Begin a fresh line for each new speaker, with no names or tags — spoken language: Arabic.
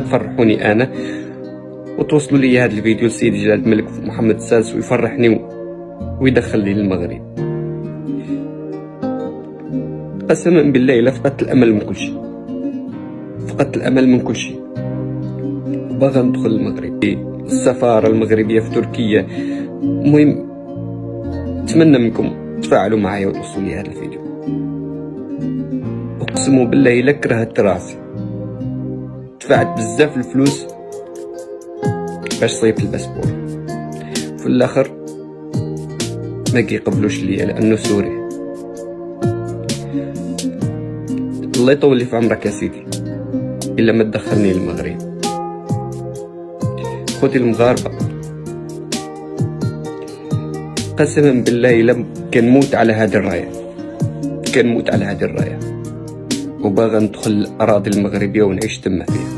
تفرحوني انا وتوصلوا لي هذا الفيديو لسيدي جلال الملك محمد السادس ويفرحني ويدخل لي المغرب. قسما بالله الا فقدت الامل من كل شيء، فقدت الامل من كل شيء. باغا ندخل المغرب، السفارة المغربية في تركيا. المهم نتمنى منكم تفاعلوا معايا وتوصلوا لي هذا الفيديو. اقسم بالله الا كرهت راسي، دفعت بزاف الفلوس باش صيبت الباسبور، في الاخر ما كيقبلوش ليا لانه سوري. الله يطول لي في عمرك يا سيدي الا ما تدخلني للمغرب. خوتي المغاربه، قسما بالله الا كنموت على هذه الرايه، كنموت على هذه الرايه، وباغا ندخل الاراضي المغربيه ونعيش تما فيها.